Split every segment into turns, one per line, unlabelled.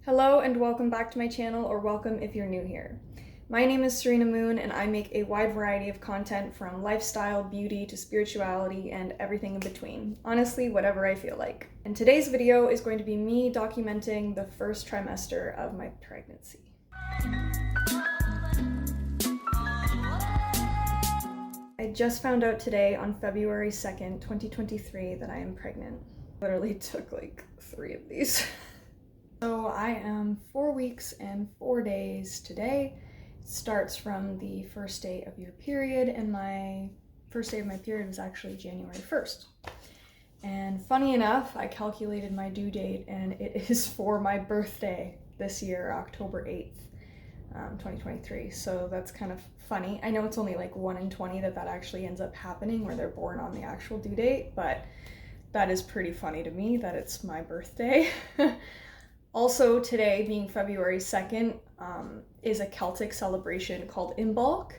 Hello and welcome back to my channel, or welcome if you're new here. My name is Serena Moon and I make a wide variety of content from lifestyle, beauty, to spirituality, and everything in between. Honestly, whatever I feel like. And today's video is going to be me documenting the first trimester of my pregnancy. I just found out today on February 2nd, 2023 that I am pregnant. Literally took like 3 of these. So I am 4 weeks and 4 days today. It starts from the first day of your period, and my first day of my period was actually January 1st. And funny enough, I calculated my due date and it is for my birthday this year, October 8th, 2023. So that's kind of funny. I know it's only like 1 in 20 that actually ends up happening where they're born on the actual due date, but that is pretty funny to me that it's my birthday. Also, today, being February 2nd, is a Celtic celebration called Imbolc,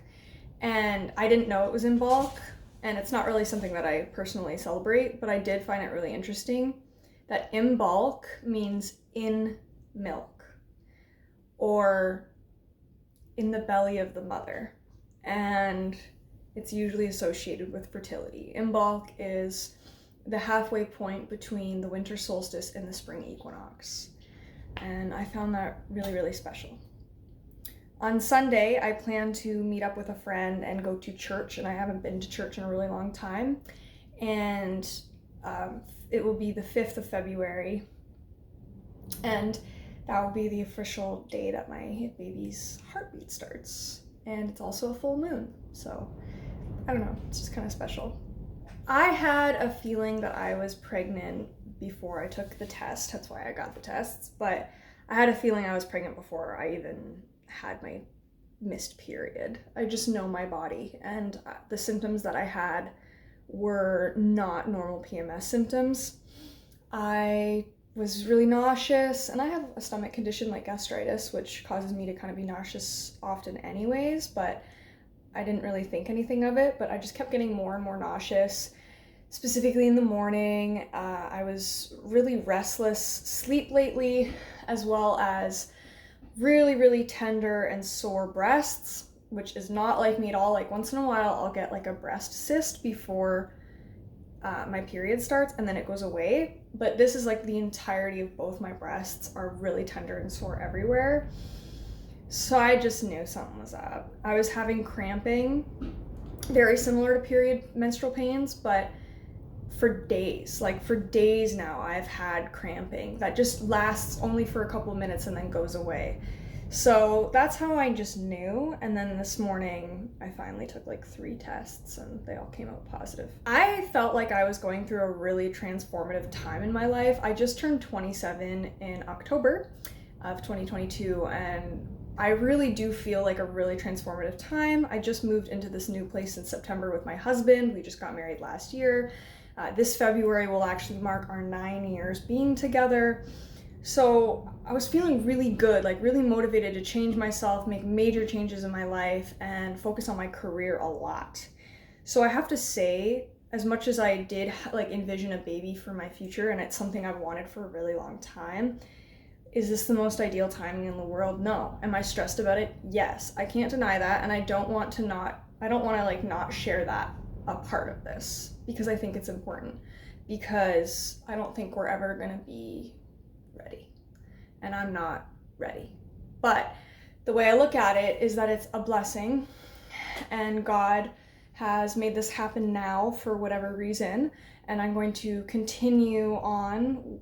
and I didn't know it was Imbolc, and it's not really something that I personally celebrate, but I did find it really interesting that Imbolc means in milk, or in the belly of the mother, and it's usually associated with fertility. Imbolc is the halfway point between the winter solstice and the spring equinox. And I found that really, really special. On Sunday, I plan to meet up with a friend and go to church, and I haven't been to church in a really long time. And it will be the 5th of February, and that will be the official day that my baby's heartbeat starts. And it's also a full moon, so I don't know, it's just kind of special. I had a feeling that I was pregnant before I took the test. That's why I got the tests, but I had a feeling I was pregnant before I even had my missed period. I just know my body, and the symptoms that I had were not normal PMS symptoms. I was really nauseous, and I have a stomach condition like gastritis, which causes me to kind of be nauseous often anyways, but I didn't really think anything of it, but I just kept getting more and more nauseous. Specifically in the morning, I was really restless, sleep lately, as well as really, really tender and sore breasts, which is not like me at all. Like once in a while, I'll get like a breast cyst before my period starts, and then it goes away. But this is like the entirety of both my breasts are really tender and sore everywhere. So I just knew something was up. I was having cramping, very similar to period menstrual pains, but for days now, I've had cramping that just lasts only for a couple of minutes and then goes away. So that's how I just knew. And then this morning, I finally took like 3 tests and they all came out positive. I felt like I was going through a really transformative time in my life. I just turned 27 in October of 2022, and I really do feel like a really transformative time. I just moved into this new place in September with my husband. We just got married last year. This February will actually mark our 9 years being together. So I was feeling really good, like really motivated to change myself, make major changes in my life, and focus on my career a lot. So I have to say, as much as I did like envision a baby for my future, and it's something I've wanted for a really long time, is this the most ideal timing in the world? No. Am I stressed about it? Yes. I can't deny that, and I don't want to like not share that a part of this, because I think it's important, because I don't think we're ever gonna be ready, and I'm not ready. But the way I look at it is that it's a blessing, and God has made this happen now for whatever reason, and I'm going to continue on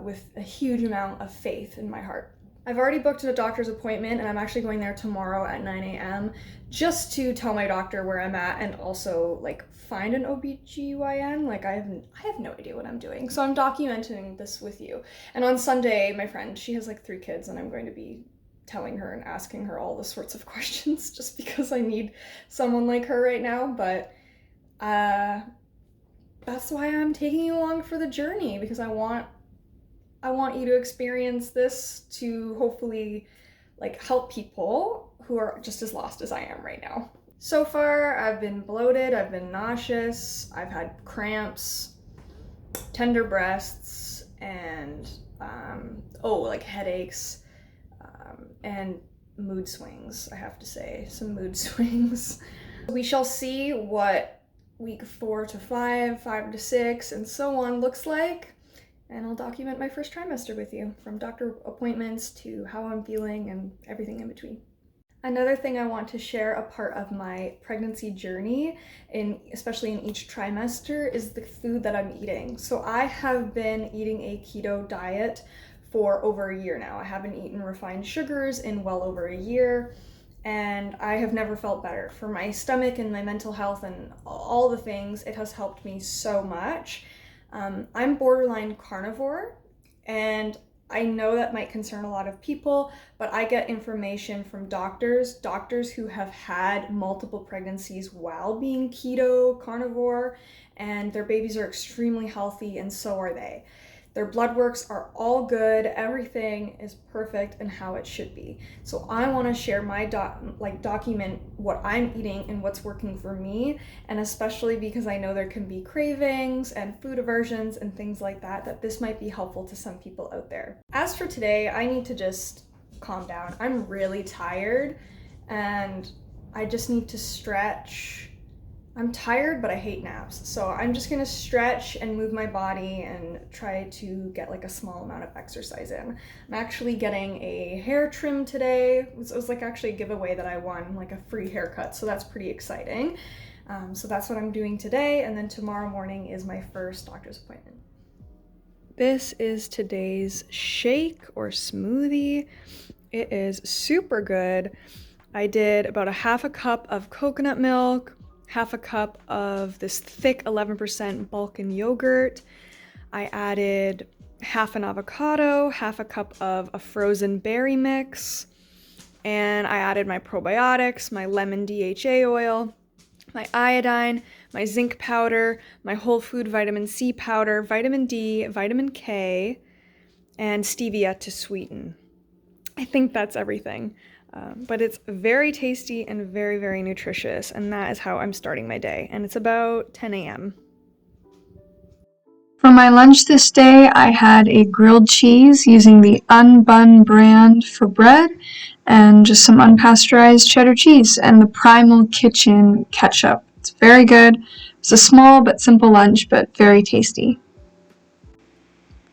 with a huge amount of faith in my heart. I've already booked a doctor's appointment, and I'm actually going there tomorrow at 9 a.m. just to tell my doctor where I'm at, and also like find an OBGYN. Like I have no idea what I'm doing. So I'm documenting this with you. And on Sunday, my friend, she has like 3 kids, and I'm going to be telling her and asking her all the sorts of questions just because I need someone like her right now. But that's why I'm taking you along for the journey, because I want you to experience this to hopefully like help people who are just as lost as I am right now. So far, I've been bloated, I've been nauseous, I've had cramps, tender breasts, and like headaches. and mood swings, I have to say, some mood swings. We shall see what week 4 to 5, 5 to 6, and so on looks like, and I'll document my first trimester with you, from doctor appointments to how I'm feeling and everything in between. Another thing I want to share, a part of my pregnancy journey, especially in each trimester, is the food that I'm eating. So I have been eating a keto diet for over a year now. I haven't eaten refined sugars in well over a year, and I have never felt better. For my stomach and my mental health and all the things, it has helped me so much. I'm borderline carnivore, and I know that might concern a lot of people, but I get information from doctors who have had multiple pregnancies while being keto, carnivore, and their babies are extremely healthy, and so are they. Their blood works are all good, everything is perfect and how it should be. So I want to share my document what I'm eating and what's working for me, and especially because I know there can be cravings and food aversions and things like that, that this might be helpful to some people out there. As for today, I need to just calm down. I'm really tired and I just need to stretch. I'm tired, but I hate naps. So I'm just gonna stretch and move my body and try to get like a small amount of exercise in. I'm actually getting a hair trim today. It was like actually a giveaway that I won, like a free haircut. So that's pretty exciting. So that's what I'm doing today. And then tomorrow morning is my first doctor's appointment. This is today's shake or smoothie. It is super good. I did about a half a cup of coconut milk, half a cup of this thick 11% Balkan yogurt. I added half an avocado, half a cup of a frozen berry mix, and I added my probiotics, my lemon DHA oil, my iodine, my zinc powder, my whole food vitamin C powder, vitamin D, vitamin K, and stevia to sweeten. I think that's everything. But it's very tasty and very, very nutritious, and that is how I'm starting my day. And it's about 10 a.m.
For my lunch this day, I had a grilled cheese using the Unbun brand for bread, and just some unpasteurized cheddar cheese, and the Primal Kitchen ketchup. It's very good. It's a small but simple lunch, but very tasty.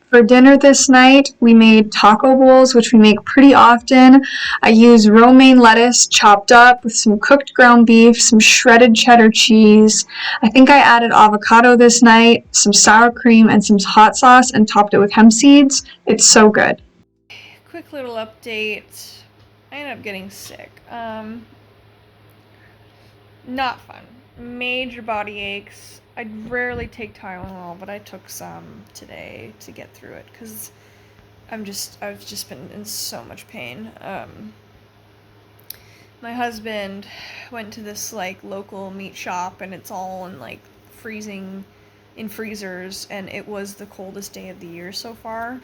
For dinner this night, we made taco bowls, which we make pretty often. I use romaine lettuce chopped up with some cooked ground beef, some shredded cheddar cheese. I think I added avocado this night, some sour cream, and some hot sauce, and topped it with hemp seeds. It's so good.
Quick little update. I ended up getting sick. Not fun. Major body aches. I rarely take Tylenol, but I took some today to get through it because I've just been in so much pain. My husband went to this like local meat shop, and it's all in like freezing in freezers, and it was the coldest day of the year so far.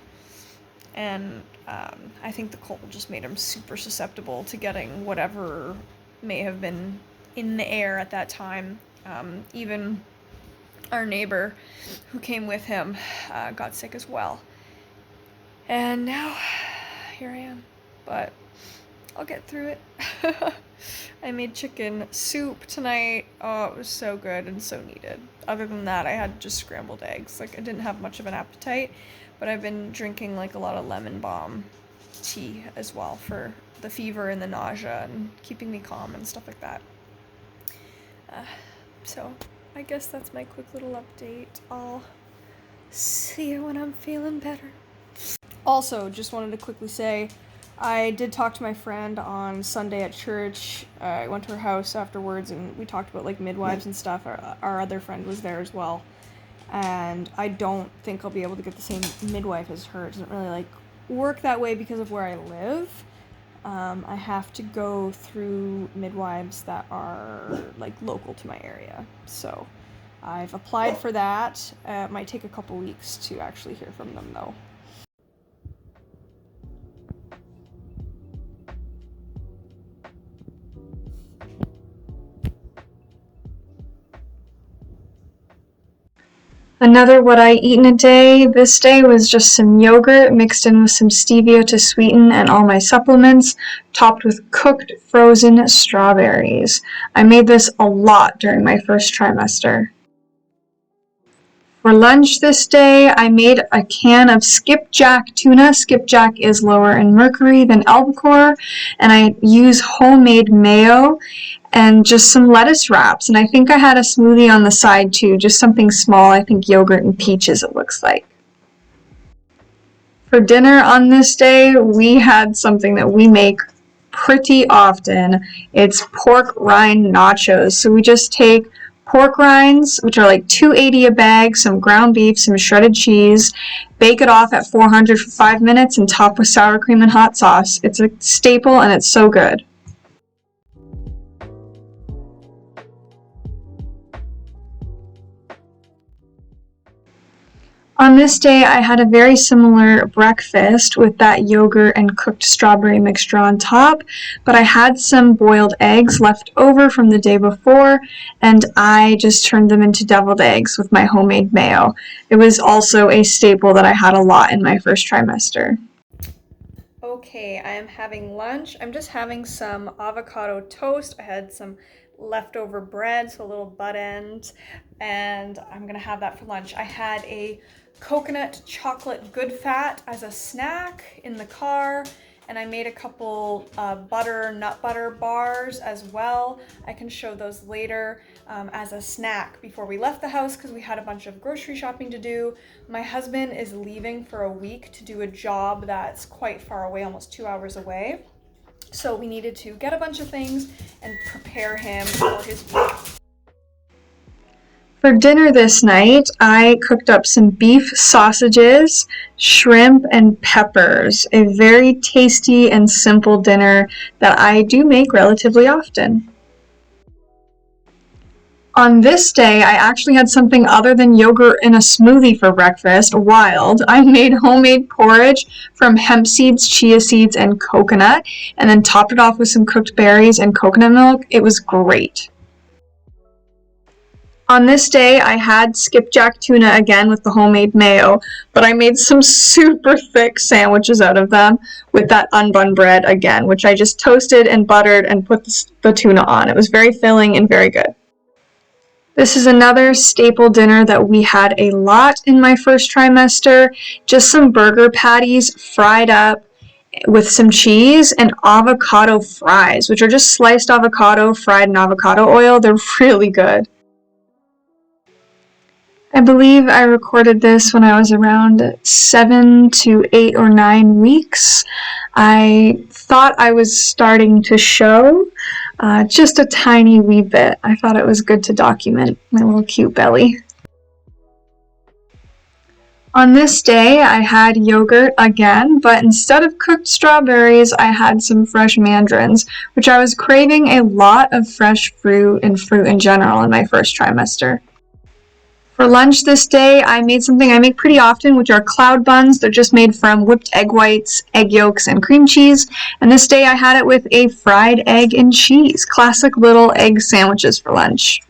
And I think the cold just made him super susceptible to getting whatever may have been in the air at that time. Even our neighbor who came with him got sick as well. And now here I am, but I'll get through it. I made chicken soup tonight. Oh, it was so good and so needed. Other than that, I had just scrambled eggs. Like, I didn't have much of an appetite, but I've been drinking like a lot of lemon balm tea as well for the fever and the nausea and keeping me calm and stuff like that. So I guess that's my quick little update. I'll see you when I'm feeling better. Also, just wanted to quickly say, I did talk to my friend on Sunday at church. I went to her house afterwards, and we talked about like midwives and stuff. Our other friend was there as well, and I don't think I'll be able to get the same midwife as her. It doesn't really like work that way because of where I live. I have to go through midwives that are like local to my area. So I've applied for that. It might take a couple weeks to actually hear from them though.
Another what I eat in a day this day was just some yogurt mixed in with some stevia to sweeten and all my supplements, topped with cooked frozen strawberries. I made this a lot during my first trimester. For lunch this day, I made a can of skipjack tuna. Skipjack is lower in mercury than albacore, and I use homemade mayo and just some lettuce wraps. And I think I had a smoothie on the side too, just something small. I think yogurt and peaches it looks like. For dinner on this day, we had something that we make pretty often. It's pork rind nachos. So we just take pork rinds, which are like $2.80 a bag, some ground beef, some shredded cheese, bake it off at 400 for 5 minutes, and top with sour cream and hot sauce. It's a staple and it's so good. On this day, I had a very similar breakfast with that yogurt and cooked strawberry mixture on top, but I had some boiled eggs left over from the day before, and I just turned them into deviled eggs with my homemade mayo. It was also a staple that I had a lot in my first trimester.
Okay, I am having lunch. I'm just having some avocado toast. I had some leftover bread, so a little butt end, and I'm gonna have that for lunch. I had a coconut chocolate good fat as a snack in the car, and I made a couple nut butter bars as well. I can show those later as a snack before we left the house because we had a bunch of grocery shopping to do. My husband is leaving for a week to do a job that's quite far away, almost 2 hours away. So we needed to get a bunch of things and prepare him for his week.
For dinner this night, I cooked up some beef sausages, shrimp, and peppers. A very tasty and simple dinner that I do make relatively often. On this day, I actually had something other than yogurt in a smoothie for breakfast. Wild. I made homemade porridge from hemp seeds, chia seeds, and coconut, and then topped it off with some cooked berries and coconut milk. It was great. On this day, I had skipjack tuna again with the homemade mayo, but I made some super thick sandwiches out of them with that unbun bread again, which I just toasted and buttered and put the tuna on. It was very filling and very good. This is another staple dinner that we had a lot in my first trimester. Just some burger patties fried up with some cheese and avocado fries, which are just sliced avocado fried in avocado oil. They're really good. I believe I recorded this when I was around 7 to 8 or 9 weeks. I thought I was starting to show just a tiny wee bit. I thought it was good to document my little cute belly. On this day, I had yogurt again, but instead of cooked strawberries, I had some fresh mandarins, which I was craving a lot of fresh fruit and fruit in general in my first trimester. For lunch this day, I made something I make pretty often, which are cloud buns. They're just made from whipped egg whites, egg yolks, and cream cheese. And this day I had it with a fried egg and cheese. Classic little egg sandwiches for lunch.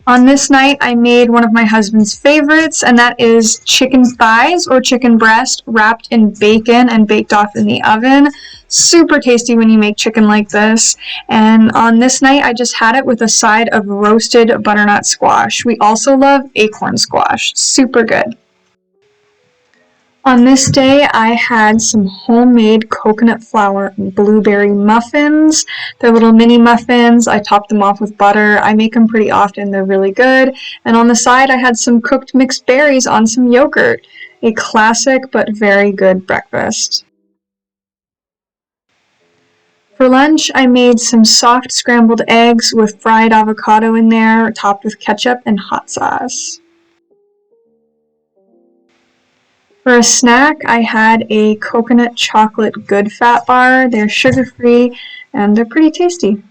On this night, I made one of my husband's favorites, and that is chicken thighs or chicken breast wrapped in bacon and baked off in the oven. Super tasty when you make chicken like this. And on this night, I just had it with a side of roasted butternut squash. We also love acorn squash. Super good. On this day, I had some homemade coconut flour blueberry muffins. They're little mini muffins. I topped them off with butter. I make them pretty often. They're really good. And on the side, I had some cooked mixed berries on some yogurt. A classic but very good breakfast. For lunch, I made some soft scrambled eggs with fried avocado in there, topped with ketchup and hot sauce. For a snack, I had a coconut chocolate good fat bar. They're sugar-free and they're pretty tasty.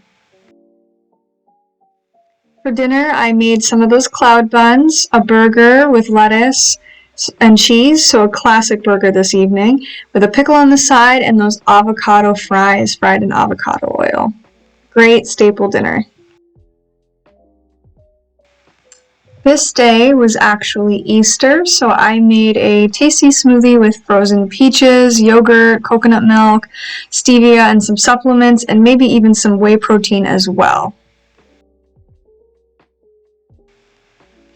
For dinner, I made some of those cloud buns, a burger with lettuce and cheese, so a classic burger this evening, with a pickle on the side and those avocado fries fried in avocado oil. Great staple dinner. This day was actually Easter, so I made a tasty smoothie with frozen peaches, yogurt, coconut milk, stevia, and some supplements, and maybe even some whey protein as well.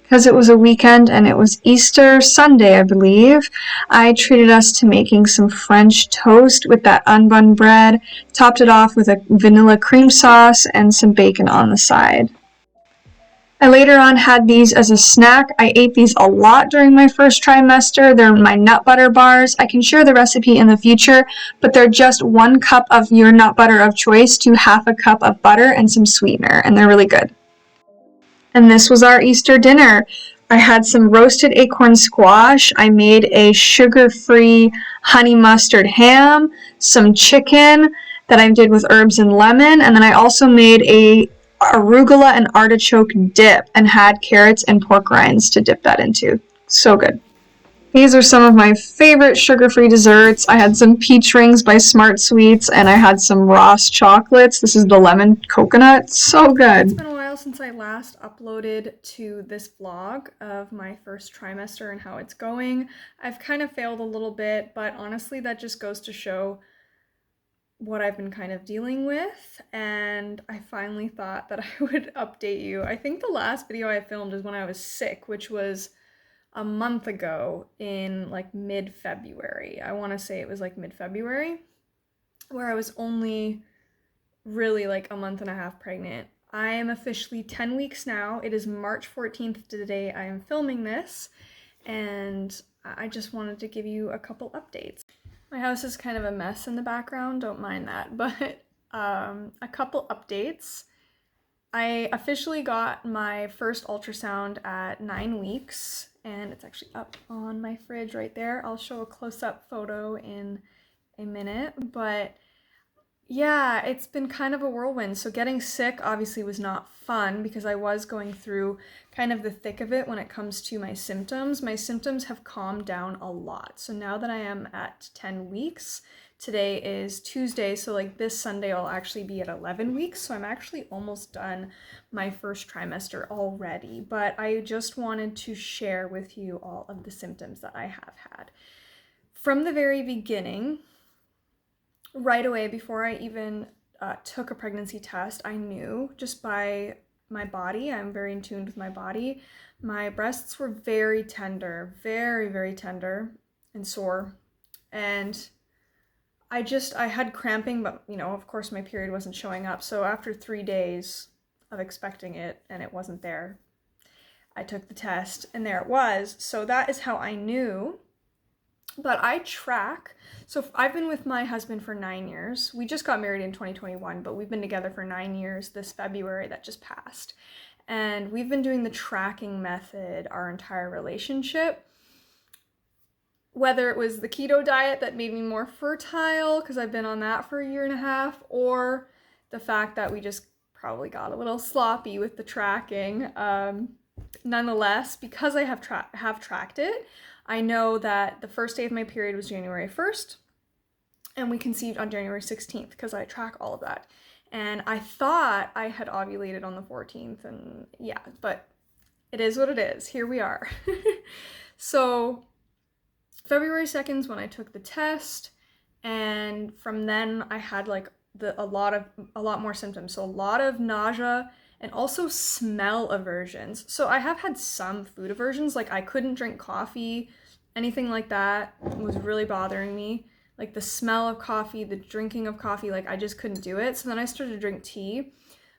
Because it was a weekend and it was Easter Sunday, I believe, I treated us to making some French toast with that unbun bread, topped it off with a vanilla cream sauce, and some bacon on the side. I later on had these as a snack. I ate these a lot during my first trimester. They're my nut butter bars. I can share the recipe in the future, but they're just 1 cup of your nut butter of choice to half a cup of butter and some sweetener, and they're really good. And this was our Easter dinner. I had some roasted acorn squash. I made a sugar-free honey mustard ham, some chicken that I did with herbs and lemon, and then I also made a arugula and artichoke dip and had carrots and pork rinds to dip that into. So good. These are some of my favorite sugar-free desserts. I had some peach rings by Smart Sweets, and I had some Ross chocolates. This is the lemon coconut. So good.
It's been a while since I last uploaded to this vlog of my first trimester and how it's going. I've kind of failed a little bit, but honestly that just goes to show what I've been kind of dealing with, and I finally thought that I would update you. I think the last video I filmed is when I was sick, which was a month ago in like mid-February. I want to say it was like mid-February, where I was only really like a month and a half pregnant. I am officially 10 weeks now. It is March 14th today I am filming this, and I just wanted to give you a couple updates. My house is kind of a mess in the background, don't mind that, but a couple updates. I officially got my first ultrasound at 9 weeks, and it's actually up on my fridge right there. I'll show a close-up photo in a minute, but yeah, it's been kind of a whirlwind. So getting sick obviously was not fun because I was going through kind of the thick of it when it comes to my symptoms. My symptoms have calmed down a lot. So now that I am at 10 weeks, today is Tuesday, so like this Sunday I'll actually be at 11 weeks. So I'm actually almost done my first trimester already, but I just wanted to share with you all of the symptoms that I have had. From the very beginning, right away, before I even took a pregnancy test, I knew just by my body, I'm very in tune with my body, my breasts were very tender, very, very tender and sore. And I had cramping, but you know, of course my period wasn't showing up. So after 3 days of expecting it and it wasn't there, I took the test and there it was. So that is how I knew. But I track, so I've been with my husband for 9 years. We just got married in 2021, but we've been together for 9 years this February that just passed. And we've been doing the tracking method our entire relationship. Whether it was the keto diet that made me more fertile, because I've been on that for 1.5 years, or the fact that we just probably got a little sloppy with the tracking. Nonetheless, because I have tracked it, I know that the first day of my period was January 1st, and we conceived on January 16th because I track all of that. And I thought I had ovulated on the 14th, and yeah, but it is what it is. Here we are. So February 2nd is when I took the test, and from then I had like a lot more symptoms. So a lot of nausea and also smell aversions. So I have had some food aversions, like I couldn't drink coffee, anything like that was really bothering me. Like the smell of coffee, the drinking of coffee, like I just couldn't do it. So then I started to drink tea.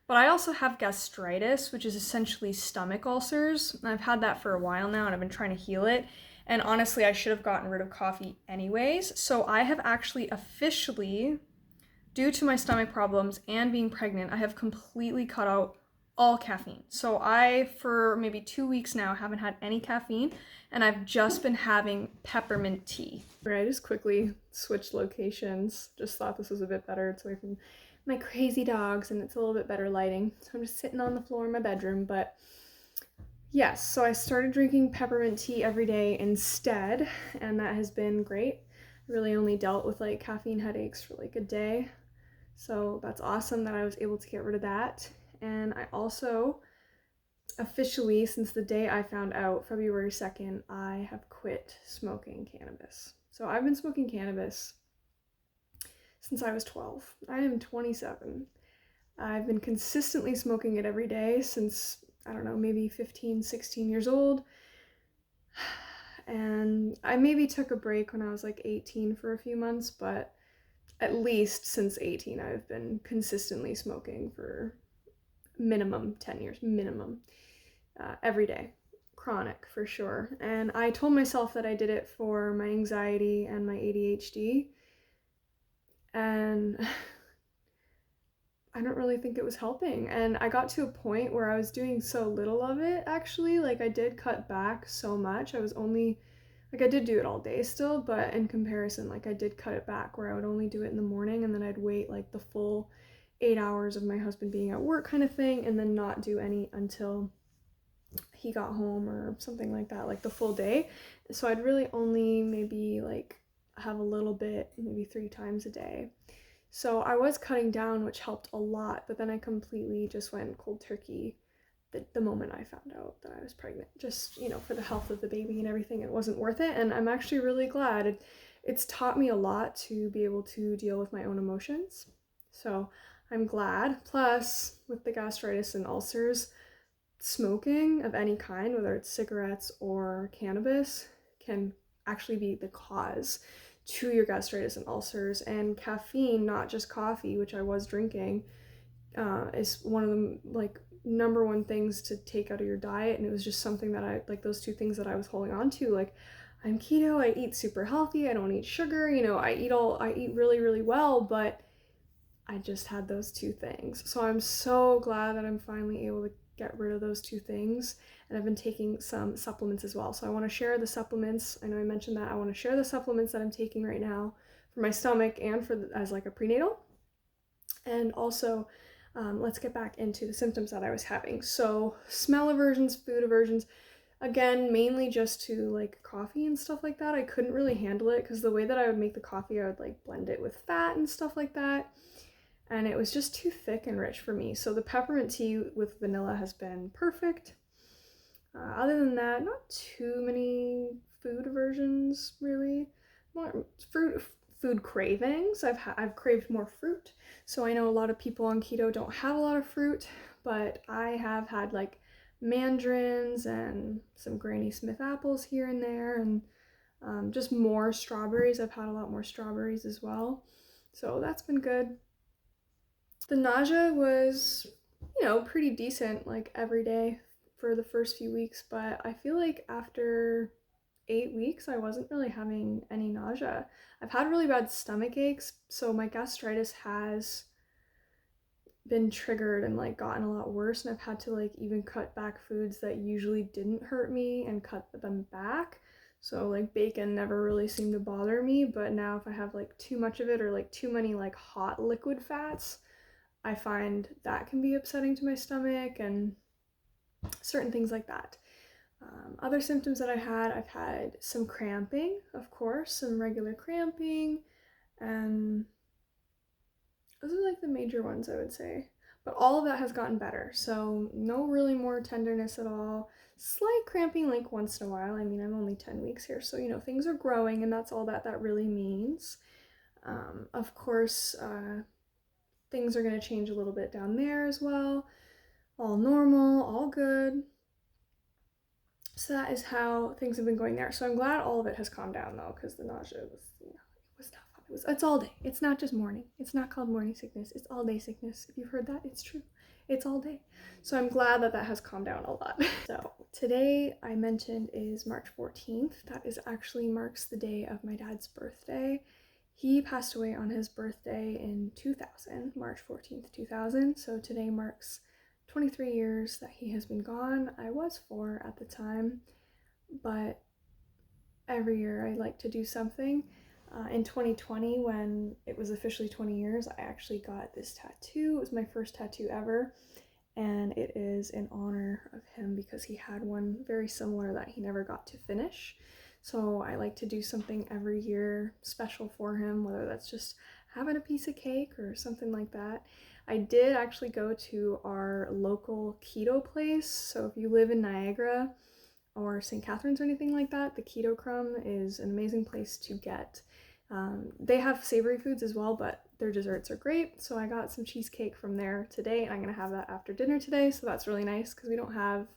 But I also have gastritis, which is essentially stomach ulcers. And I've had that for a while now and I've been trying to heal it. And honestly, I should have gotten rid of coffee anyways. So I have actually officially, due to my stomach problems and being pregnant, I have completely cut out all caffeine. So I, for maybe 2 weeks now, haven't had any caffeine, and I've just been having peppermint tea. I just quickly switched locations. Just thought this was a bit better. It's away from my crazy dogs, and it's a little bit better lighting. So I'm just sitting on the floor in my bedroom, but yes, so I started drinking peppermint tea every day instead, and that has been great. I really only dealt with like caffeine headaches for like a day. So that's awesome that I was able to get rid of that. And I also officially, since the day I found out, February 2nd, I have quit smoking cannabis. So I've been smoking cannabis since I was 12. I am 27. I've been consistently smoking it every day since, I don't know, maybe 15, 16 years old. And I maybe took a break when I was like 18 for a few months, but at least since 18, I've been consistently smoking for minimum 10 years, minimum, every day. Chronic for sure. And I told myself that I did it for my anxiety and my ADHD. And I don't really think it was helping. And I got to a point where I was doing so little of it, actually. Like, I did cut back so much. I was only, like, I did do it all day still, but in comparison, like, I did cut it back where I would only do it in the morning and then I'd wait, like, the full 8 hours of my husband being at work kind of thing, and then not do any until he got home or something like that, like the full day. So I'd really only maybe, like, have a little bit, maybe 3 times a day. So I was cutting down, which helped a lot, but then I completely just went cold turkey the moment I found out that I was pregnant. Just, you know, for the health of the baby and everything, it wasn't worth it. And I'm actually really glad. It's taught me a lot to be able to deal with my own emotions. So I'm glad. Plus, with the gastritis and ulcers, smoking of any kind, whether it's cigarettes or cannabis, can actually be the cause to your gastritis and ulcers. And caffeine, not just coffee, which I was drinking, is one of the like number one things to take out of your diet. And it was just something that I like, those two things that I was holding on to. Like, I'm keto, I eat super healthy, I don't eat sugar, you know, I eat really, really well, but I just had those two things. So I'm so glad that I'm finally able to get rid of those two things. And I've been taking some supplements as well. So I want to share the supplements. I know I mentioned that. I want to share the supplements that I'm taking right now for my stomach and for as like a prenatal. And also, let's get back into the symptoms that I was having. So smell aversions, food aversions, again, mainly just to like coffee and stuff like that. I couldn't really handle it because the way that I would make the coffee, I would like blend it with fat and stuff like that. And it was just too thick and rich for me. So the peppermint tea with vanilla has been perfect. Other than that, not too many food aversions, really. More food cravings. I've craved more fruit. So I know a lot of people on keto don't have a lot of fruit, but I have had like mandarins and some Granny Smith apples here and there, and just more strawberries. I've had a lot more strawberries as well. So that's been good. The nausea was, you know, pretty decent, like every day for the first few weeks, but I feel like after 8 weeks, I wasn't really having any nausea. I've had really bad stomach aches, so my gastritis has been triggered and like gotten a lot worse, and I've had to like even cut back foods that usually didn't hurt me and cut them back. So like bacon never really seemed to bother me, but now if I have like too much of it or like too many like hot liquid fats, I find that can be upsetting to my stomach and certain things like that. Other symptoms that I've had some cramping, of course, some regular cramping, and those are like the major ones, I would say. But all of that has gotten better, so no really more tenderness at all. Slight cramping like once in a while. I mean, I'm only 10 weeks here, so you know, things are growing, and that's all that really means. Of course, things are going to change a little bit down there as well. All normal, all good. So that is how things have been going there. So I'm glad all of it has calmed down though, because the nausea was, you know, it was not fun. It's all day. It's not just morning. It's not called morning sickness. It's all day sickness. If you've heard that, it's true. It's all day. So I'm glad that has calmed down a lot. So today I mentioned is March 14th. That is actually marks the day of my dad's birthday. He passed away on his birthday in 2000, March 14th, 2000. So today marks 23 years that he has been gone. I was 4 at the time, but every year I like to do something. In 2020, when it was officially 20 years, I actually got this tattoo. It was my first tattoo ever, and it is in honor of him because he had one very similar that he never got to finish. So I like to do something every year special for him, whether that's just having a piece of cake or something like that. I did actually go to our local keto place. So if you live in Niagara or St. Catharines or anything like that, the Keto Crumb is an amazing place to get. They have savory foods as well, but their desserts are great. So I got some cheesecake from there today, and I'm gonna have that after dinner today. So that's really nice because we don't have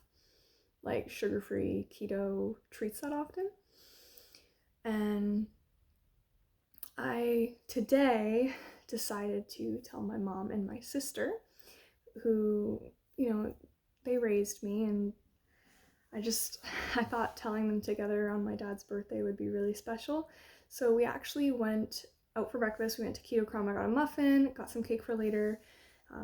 like sugar-free keto treats that often. And I today decided to tell my mom and my sister, who, they raised me, and I thought telling them together on my dad's birthday would be really special. So we actually went out for breakfast. We went to Keto Crumb. I got a muffin, got some cake for later.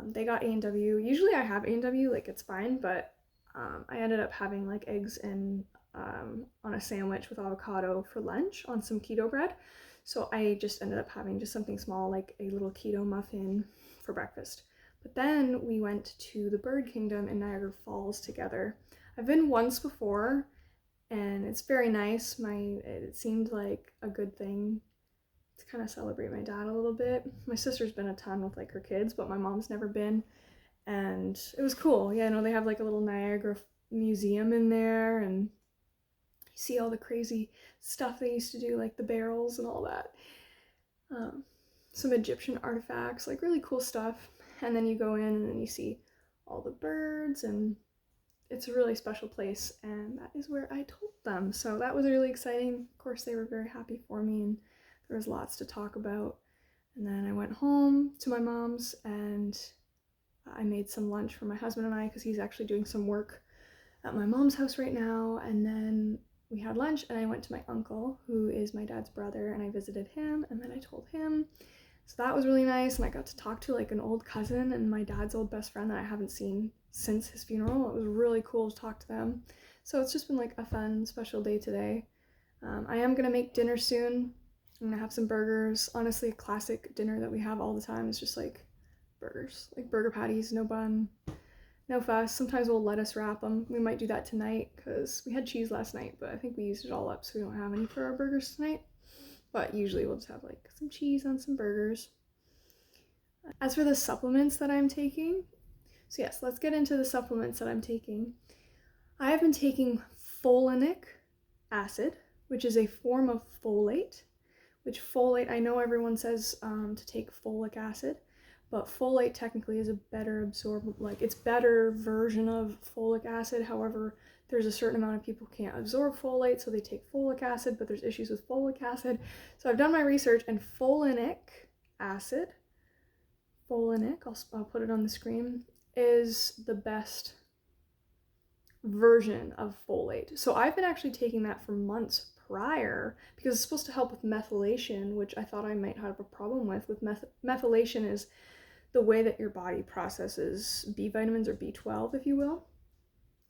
They got A&W. Usually I have A&W, like it's fine, but I ended up having like eggs and on a sandwich with avocado for lunch on some keto bread. So I just ended up having just something small, like a little keto muffin for breakfast. But then we went to the Bird Kingdom in Niagara Falls together. I've been once before, and it's very nice. It seemed like a good thing to kind of celebrate my dad a little bit. My sister's been a ton with like her kids, but my mom's never been, and it was cool. Yeah, no, they have like a little Niagara museum in there, and you see all the crazy stuff they used to do, like the barrels and all that. Some Egyptian artifacts, like really cool stuff. And then you go in and then you see all the birds, and it's a really special place, and that is where I told them. So that was really exciting. Of course, they were very happy for me, and there was lots to talk about. And then I went home to my mom's, and I made some lunch for my husband and I, because he's actually doing some work at my mom's house right now. And then we had lunch, and I went to my uncle, who is my dad's brother, and I visited him, and then I told him. So that was really nice, and I got to talk to like an old cousin and my dad's old best friend that I haven't seen since his funeral. It was really cool to talk to them. So it's just been like a fun, special day today. I am gonna make dinner soon. I'm gonna have some burgers. Honestly, a classic dinner that we have all the time is just like burgers, like burger patties, no bun, no fuss. Sometimes we'll lettuce wrap them. We might do that tonight because we had cheese last night, but I think we used it all up, so we don't have any for our burgers tonight. But usually we'll just have like some cheese on some burgers. As for the supplements that I'm taking, so yes, let's get into the supplements that I'm taking. I have been taking folinic acid, which is a form of folate, which folate, I know everyone says to take folic acid, but folate technically is a better it's better version of folic acid. However, there's a certain amount of people who can't absorb folate, so they take folic acid, but there's issues with folic acid. So I've done my research, and folinic acid, I'll put it on the screen, is the best version of folate. So I've been actually taking that for months prior, because it's supposed to help with methylation, which I thought I might have a problem with. Methylation is the way that your body processes B vitamins, or B12, if you will.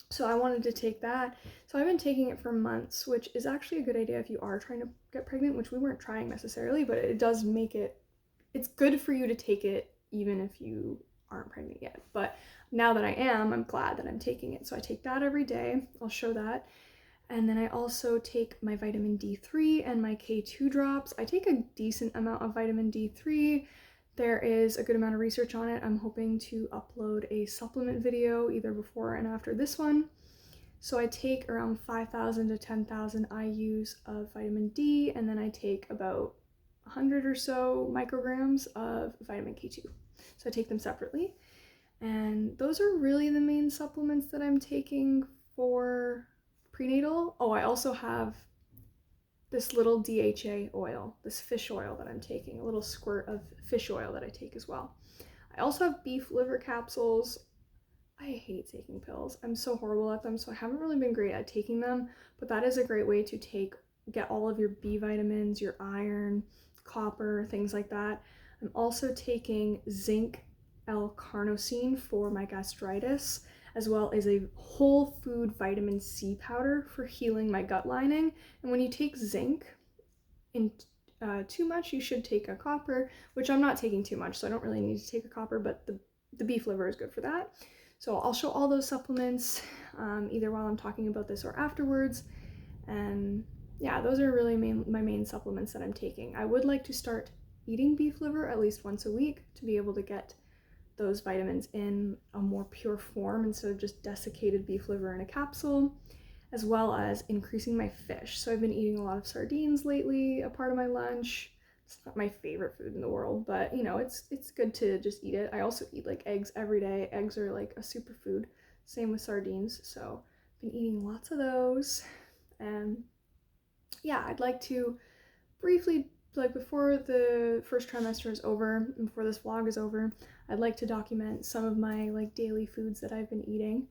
So I wanted to take that. So I've been taking it for months, which is actually a good idea if you are trying to get pregnant, which we weren't trying necessarily, but it does make it's good for you to take it even if you aren't pregnant yet. But now that I am, I'm glad that I'm taking it. So I take that every day. I'll show that. And then I also take my vitamin D3 and my K2 drops. I take a decent amount of vitamin D3. There is a good amount of research on it. I'm hoping to upload a supplement video either before and after this one. So I take around 5,000 to 10,000 IUs of vitamin D, and then I take about 100 or so micrograms of vitamin K2. So I take them separately. And those are really the main supplements that I'm taking for prenatal. Oh, I also have this little DHA oil, this fish oil that I'm taking, a little squirt of fish oil that I take as well. I also have beef liver capsules. I hate taking pills. I'm so horrible at them, so I haven't really been great at taking them, but that is a great way to get all of your B vitamins, your iron, copper, things like that. I'm also taking zinc L-Carnosine for my gastritis, as well as a whole food vitamin C powder for healing my gut lining. And when you take zinc in too much, you should take a copper, which I'm not taking too much, so I don't really need to take a copper, but the beef liver is good for that. So I'll show all those supplements either while I'm talking about this or afterwards. And yeah, those are really my main supplements that I'm taking. I would like to start eating beef liver at least once a week to be able to get those vitamins in a more pure form instead of just desiccated beef liver in a capsule, as well as increasing my fish. So I've been eating a lot of sardines lately, a part of my lunch. It's not my favorite food in the world, but you know, it's good to just eat it. I also eat like eggs every day. Eggs are like a superfood. Same with sardines. So I've been eating lots of those. And yeah, I'd like to briefly, like before the first trimester is over, and before this vlog is over, I'd like to document some of my like daily foods that I've been eating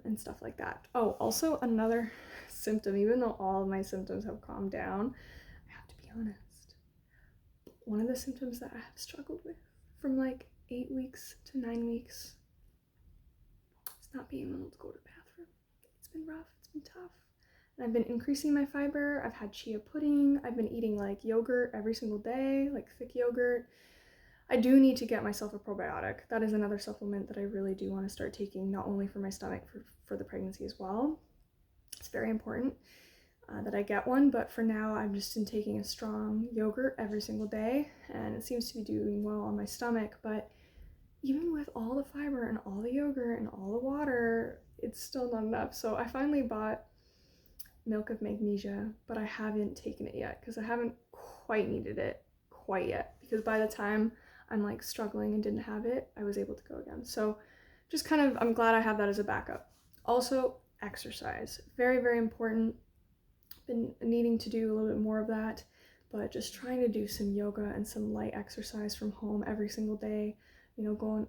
and stuff like that. Oh, also another symptom, even though all of my symptoms have calmed down, I have to be honest, one of the symptoms that I have struggled with from like 8 weeks to 9 weeks is not being able to go to the bathroom. It's been rough, it's been tough. And I've been increasing my fiber. I've had chia pudding. I've been eating like yogurt every single day, like thick yogurt. I do need to get myself a probiotic. That is another supplement that I really do want to start taking, not only for my stomach, for the pregnancy as well. It's very important that I get one, but for now I've just been taking a strong yogurt every single day, and it seems to be doing well on my stomach. But even with all the fiber and all the yogurt and all the water, it's still not enough. So I finally bought milk of magnesia, but I haven't taken it yet because I haven't quite needed it quite yet, because by the time I'm like struggling and didn't have it, I was able to go again. So just kind of, I'm glad I have that as a backup. Also, exercise, very, very important. Been needing to do a little bit more of that, but just trying to do some yoga and some light exercise from home every single day. You know, going,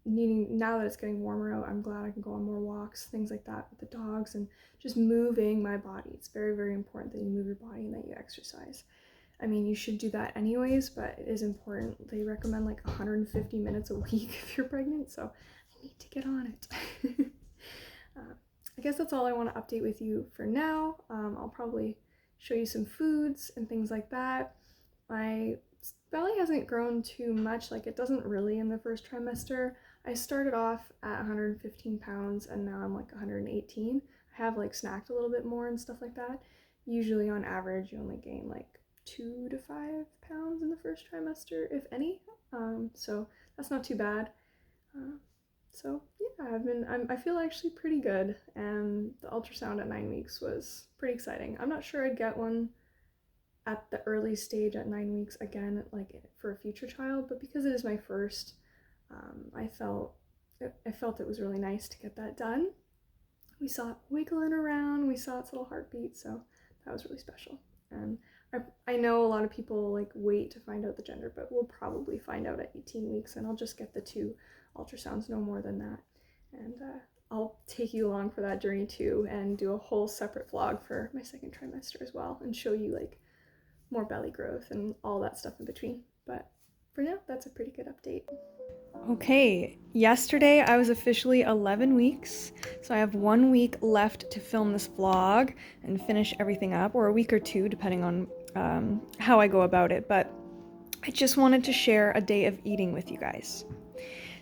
now that it's getting warmer out, I'm glad I can go on more walks, things like that with the dogs, and just moving my body. It's very, very important that you move your body and that you exercise. I mean, you should do that anyways, but it is important. They recommend like 150 minutes a week if you're pregnant, so I need to get on it. I guess that's all I want to update with you for now. I'll probably show you some foods and things like that. My belly hasn't grown too much, like it doesn't really in the first trimester. I started off at 115 pounds and now I'm like 118. I have like snacked a little bit more and stuff like that. Usually on average you only gain like 2 to 5 pounds in the first trimester, if any. So that's not too bad. So yeah, I feel actually pretty good, and the ultrasound at 9 weeks was pretty exciting. I'm not sure I'd get one at the early stage at 9 weeks again, like for a future child, but because it is my first, I felt it was really nice to get that done. We saw it wiggling around, we saw its little heartbeat, so that was really special. And I know a lot of people like wait to find out the gender, but we'll probably find out at 18 weeks, and I'll just get the 2 ultrasounds, no more than that. And I'll take you along for that journey too, and do a whole separate vlog for my second trimester as well, and show you like more belly growth and all that stuff in between. But for now, that's a pretty good update. Okay, yesterday I was officially 11 weeks, so I have 1 week left to film this vlog and finish everything up, or a week or 2 depending on how I go about it. But I just wanted to share a day of eating with you guys.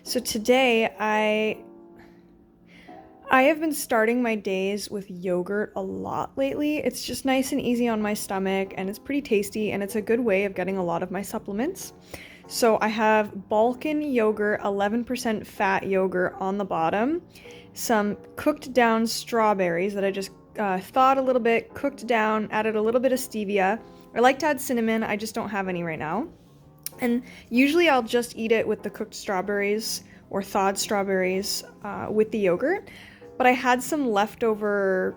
So today I have been starting my days with yogurt a lot lately. It's just nice and easy on my stomach, and it's pretty tasty, and it's a good way of getting a lot of my supplements. So I have Balkan yogurt, 11% fat yogurt on the bottom, some cooked down strawberries that I just thawed a little bit, cooked down, added a little bit of stevia. I like to add cinnamon, I just don't have any right now. And usually I'll just eat it with the cooked strawberries or thawed strawberries with the yogurt. But I had some leftover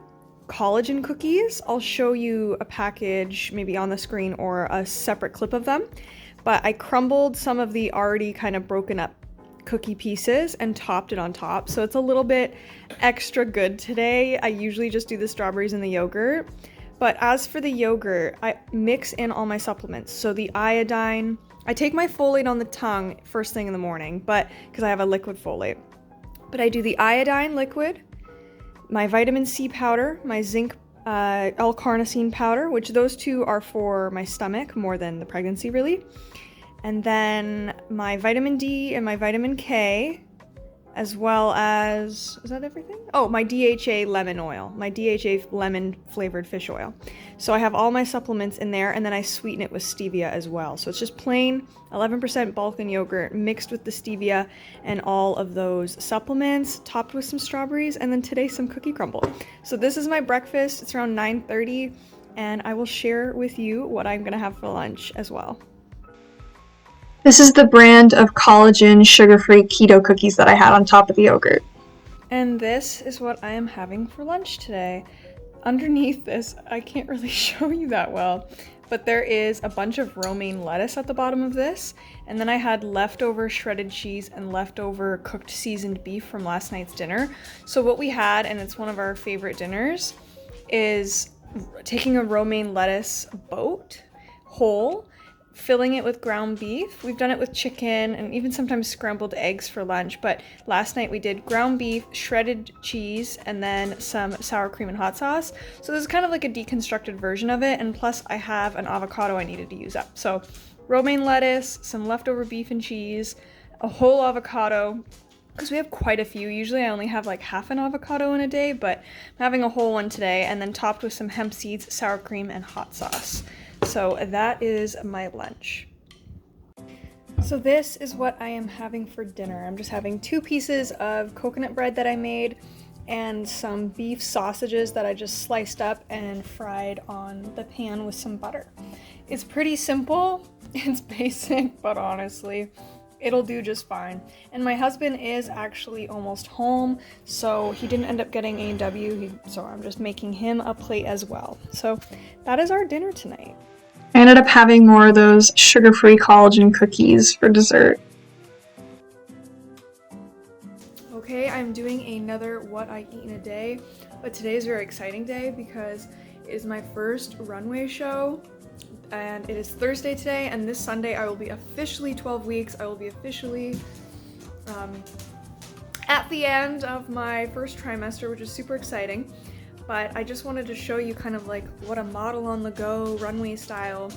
collagen cookies. I'll show you a package maybe on the screen or a separate clip of them. But I crumbled some of the already kind of broken up cookie pieces and topped it on top. So it's a little bit extra good today. I usually just do the strawberries and the yogurt. But as for the yogurt, I mix in all my supplements. So the iodine, I take my folate on the tongue first thing in the morning, but because I have a liquid folate. But I do the iodine liquid, my vitamin C powder, my zinc L-Carnosine powder, which those 2 are for my stomach more than the pregnancy really. And then my vitamin D and my vitamin K, as well as, is that everything? Oh, my DHA Lemon Oil, my DHA lemon flavored fish oil. So I have all my supplements in there, and then I sweeten it with stevia as well. So it's just plain 11% Balkan yogurt mixed with the stevia and all of those supplements, topped with some strawberries, and then today some cookie crumble. So this is my breakfast. It's around 9:30, and I will share with you what I'm gonna have for lunch as well.
This is the brand of collagen sugar-free keto cookies that I had on top of the yogurt.
And this is what I am having for lunch today. Underneath this, I can't really show you that well, but there is a bunch of romaine lettuce at the bottom of this. And then I had leftover shredded cheese and leftover cooked seasoned beef from last night's dinner. So what we had, and it's one of our favorite dinners, is taking a romaine lettuce boat whole, filling it with ground beef. We've done it with chicken and even sometimes scrambled eggs for lunch, but last night we did ground beef, shredded cheese, and then some sour cream and hot sauce. So this is kind of like a deconstructed version of it, and plus I have an avocado I needed to use up. So romaine lettuce, some leftover beef and cheese, a whole avocado, because we have quite a few. Usually I only have like half an avocado in a day, but I'm having a whole one today, and then topped with some hemp seeds, sour cream, and hot sauce. So that is my lunch. So this is what I am having for dinner. I'm just having 2 pieces of coconut bread that I made and some beef sausages that I just sliced up and fried on the pan with some butter. It's pretty simple, it's basic, but honestly, it'll do just fine. And my husband is actually almost home, so he didn't end up getting A&W, so I'm just making him a plate as well. So that is our dinner tonight.
I ended up having more of those sugar-free collagen cookies for dessert.
Okay, I'm doing another what I eat in a day, but today is a very exciting day because it is my first runway show, and it is Thursday today, and this Sunday I will be officially 12 weeks. I will be officially at the end of my first trimester, which is super exciting. But I just wanted to show you kind of like what a model on the go, runway style,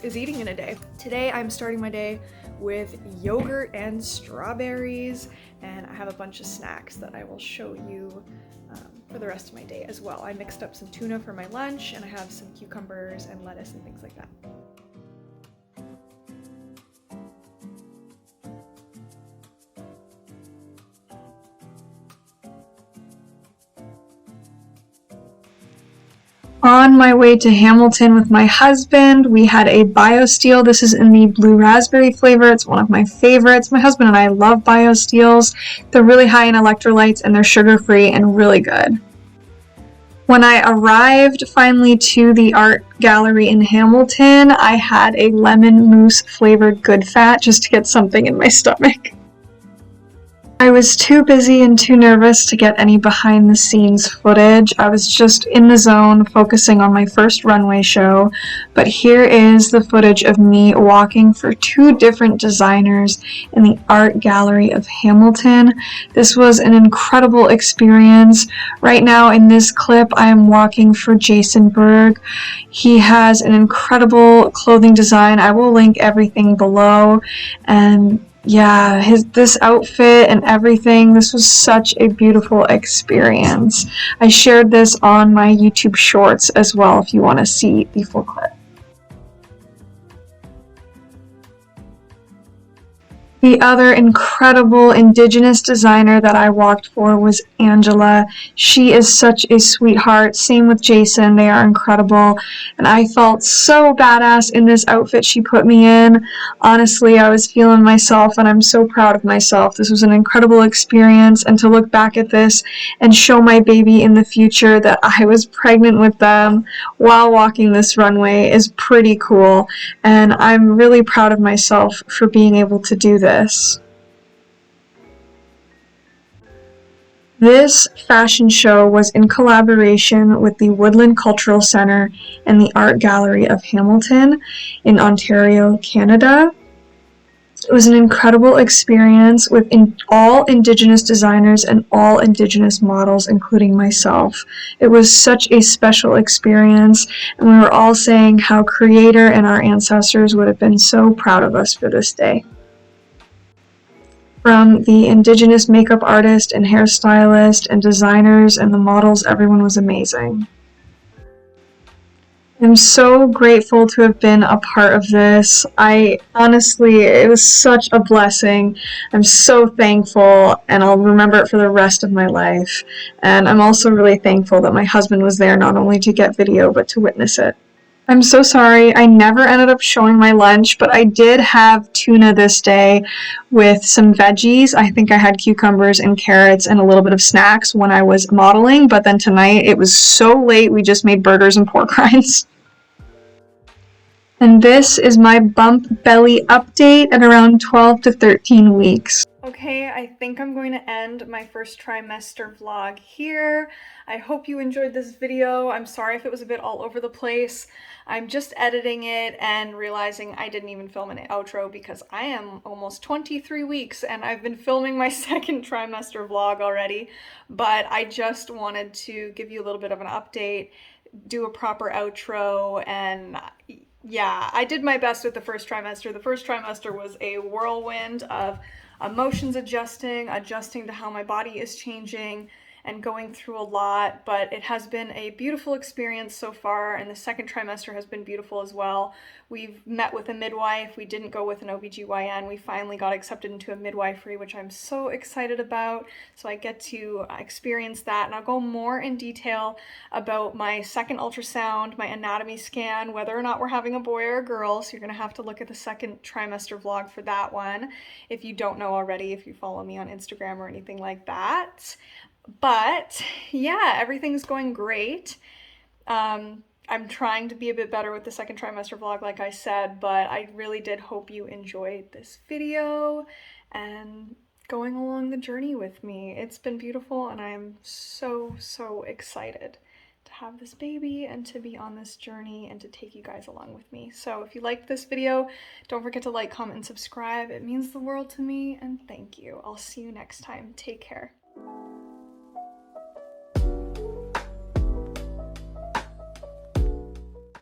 is eating in a day. Today I'm starting my day with yogurt and strawberries, and I have a bunch of snacks that I will show you for the rest of my day as well. I mixed up some tuna for my lunch, and I have some cucumbers and lettuce and things like that.
On my way to Hamilton with my husband, we had a BioSteel. This is in the blue raspberry flavor. It's one of my favorites. My husband and I love BioSteels. They're really high in electrolytes and they're sugar-free and really good. When I arrived finally to the art gallery in Hamilton, I had a lemon mousse flavored Good Fat just to get something in my stomach. I was too busy and too nervous to get any behind the scenes footage. I was just in the zone focusing on my first runway show, but here is the footage of me walking for 2 different designers in the art gallery of Hamilton. This was an incredible experience. Right now in this clip I am walking for Jason BAERG. He has an incredible clothing design. I will link everything below, and yeah, this outfit and everything, this was such a beautiful experience. I shared this on my YouTube shorts as well if you want to see the full clip. The other incredible Indigenous designer that I walked for was Angela. She is such a sweetheart. Same with Jason. They are incredible. And I felt so badass in this outfit she put me in. Honestly, I was feeling myself and I'm so proud of myself. This was an incredible experience, and to look back at this and show my baby in the future that I was pregnant with them while walking this runway is pretty cool. And I'm really proud of myself for being able to do this. This fashion show was in collaboration with the Woodland Cultural Centre and the Art Gallery of Hamilton in Ontario, Canada. It was an incredible experience with all Indigenous designers and all Indigenous models, including myself. It was such a special experience, and we were all saying how Creator and our ancestors would have been so proud of us for this day. From the Indigenous makeup artist and hairstylist and designers and the models, everyone was amazing. I'm so grateful to have been a part of this. It was such a blessing. I'm so thankful, and I'll remember it for the rest of my life. And I'm also really thankful that my husband was there not only to get video, but to witness it. I'm so sorry. I never ended up showing my lunch, but I did have tuna this day with some veggies. I think I had cucumbers and carrots and a little bit of snacks when I was modeling, but then tonight it was so late we just made burgers and pork rinds. And this is my bump belly update at around 12 to 13 weeks.
Okay, I think I'm going to end my first trimester vlog here. I hope you enjoyed this video. I'm sorry if it was a bit all over the place. I'm just editing it and realizing I didn't even film an outro because I am almost 23 weeks and I've been filming my second trimester vlog already, but I just wanted to give you a little bit of an update, do a proper outro, and yeah, I did my best with the first trimester. The first trimester was a whirlwind of emotions adjusting to how my body is changing, and going through a lot, but it has been a beautiful experience so far, and the second trimester has been beautiful as well. We've met with a midwife. We didn't go with an OBGYN. We finally got accepted into a midwifery, which I'm so excited about, so I get to experience that, and I'll go more in detail about my second ultrasound, my anatomy scan, whether or not we're having a boy or a girl, so you're gonna have to look at the second trimester vlog for that one, if you don't know already, if you follow me on Instagram or anything like that. But yeah, everything's going great. I'm trying to be a bit better with the second trimester vlog, like I said, but I really did hope you enjoyed this video and going along the journey with me. It's been beautiful, and I'm so excited to have this baby and to be on this journey and to take you guys along with me. So if you liked this video, don't forget to like, comment, and subscribe. It means the world to me, and thank you. I'll see you next time. Take care.